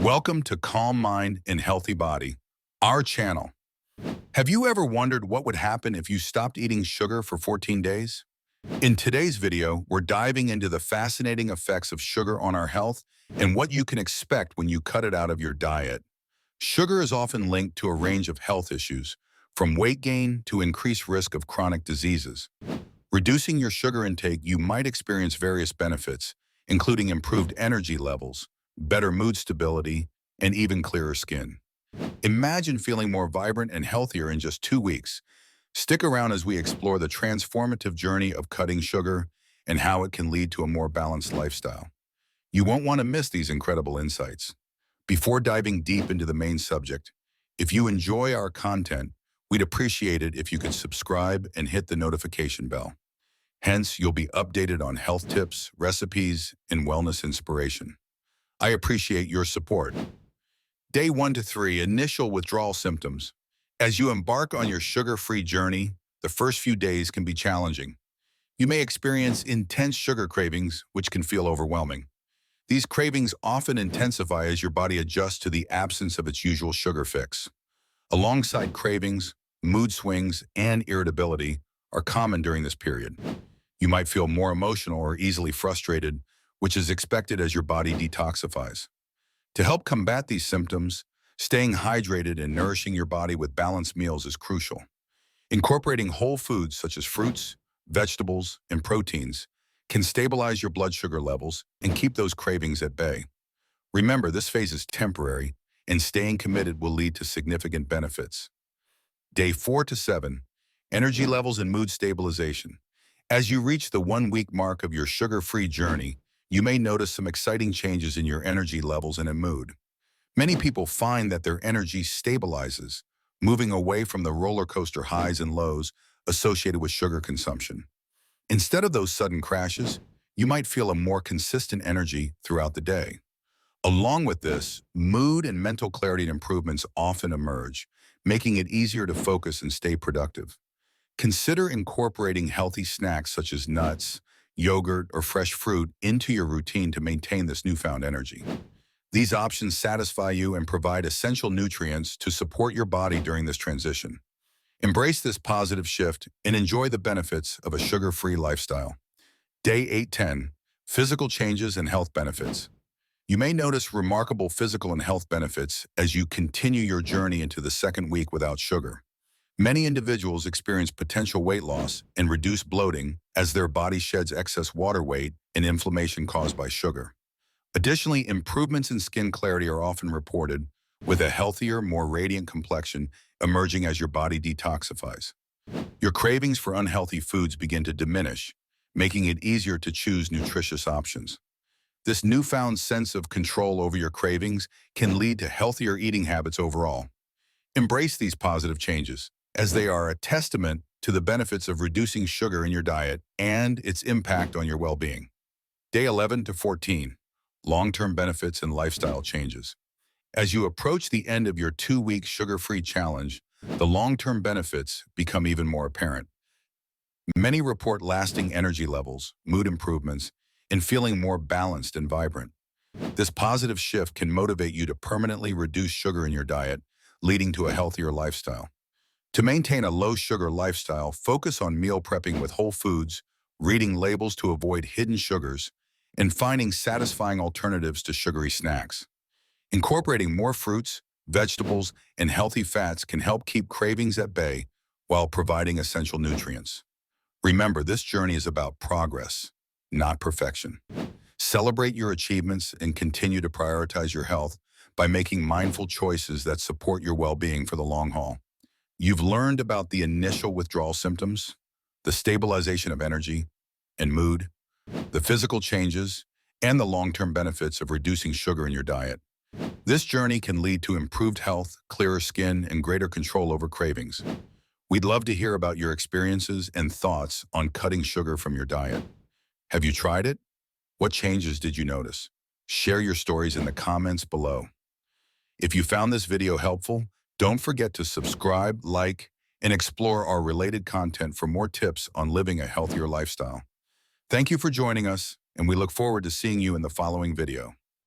Welcome to Calm Mind and Healthy Body, our channel. Have you ever wondered what would happen if you stopped eating sugar for 14 days? In today's video, we're diving into the fascinating effects of sugar on our health and what you can expect when you cut it out of your diet. Sugar is often linked to a range of health issues, from weight gain to increased risk of chronic diseases. Reducing your sugar intake, you might experience various benefits, including improved energy levels, better mood stability, and even clearer skin. Imagine feeling more vibrant and healthier in just 2 weeks. Stick around as we explore the transformative journey of cutting sugar and how it can lead to a more balanced lifestyle. You won't want to miss these incredible insights. Before diving deep into the main subject, if you enjoy our content, we'd appreciate it if you could subscribe and hit the notification bell. Hence, you'll be updated on health tips, recipes, and wellness inspiration. I appreciate your support. Day 1 to 3, initial withdrawal symptoms. As you embark on your sugar-free journey, the first few days can be challenging. You may experience intense sugar cravings, which can feel overwhelming. These cravings often intensify as your body adjusts to the absence of its usual sugar fix. Alongside cravings, mood swings, and irritability are common during this period. You might feel more emotional or easily frustrated, which is expected as your body detoxifies. To help combat these symptoms, staying hydrated and nourishing your body with balanced meals is crucial. Incorporating whole foods such as fruits, vegetables, and proteins can stabilize your blood sugar levels and keep those cravings at bay. Remember, this phase is temporary, and staying committed will lead to significant benefits. Day 4 to 7, energy levels and mood stabilization. As you reach the 1-week mark of your sugar-free journey, you may notice some exciting changes in your energy levels and in mood. Many people find that their energy stabilizes, moving away from the roller coaster highs and lows associated with sugar consumption. Instead of those sudden crashes, you might feel a more consistent energy throughout the day. Along with this, mood and mental clarity improvements often emerge, making it easier to focus and stay productive. Consider incorporating healthy snacks such as nuts, yogurt, or fresh fruit into your routine to maintain this newfound energy. These options satisfy you and provide essential nutrients to support your body during this transition. Embrace this positive shift and enjoy the benefits of a sugar-free lifestyle. Day 8-10, physical changes and health benefits. You may notice remarkable physical and health benefits as you continue your journey into the second week without sugar. Many individuals experience potential weight loss and reduced bloating as their body sheds excess water weight and inflammation caused by sugar. Additionally, improvements in skin clarity are often reported, with a healthier, more radiant complexion emerging as your body detoxifies. Your cravings for unhealthy foods begin to diminish, making it easier to choose nutritious options. This newfound sense of control over your cravings can lead to healthier eating habits overall. Embrace these positive changes, as they are a testament to the benefits of reducing sugar in your diet and its impact on your well-being. Day 11 to 14, long-term benefits and lifestyle changes. As you approach the end of your 2-week sugar-free challenge, the long-term benefits become even more apparent. Many report lasting energy levels, mood improvements, and feeling more balanced and vibrant. This positive shift can motivate you to permanently reduce sugar in your diet, leading to a healthier lifestyle. To maintain a low-sugar lifestyle, focus on meal prepping with whole foods, reading labels to avoid hidden sugars, and finding satisfying alternatives to sugary snacks. Incorporating more fruits, vegetables, and healthy fats can help keep cravings at bay while providing essential nutrients. Remember, this journey is about progress, not perfection. Celebrate your achievements and continue to prioritize your health by making mindful choices that support your well-being for the long haul. You've learned about the initial withdrawal symptoms, the stabilization of energy and mood, the physical changes, and the long-term benefits of reducing sugar in your diet. This journey can lead to improved health, clearer skin, and greater control over cravings. We'd love to hear about your experiences and thoughts on cutting sugar from your diet. Have you tried it? What changes did you notice? Share your stories in the comments below. If you found this video helpful, don't forget to subscribe, like, and explore our related content for more tips on living a healthier lifestyle. Thank you for joining us, and we look forward to seeing you in the following video.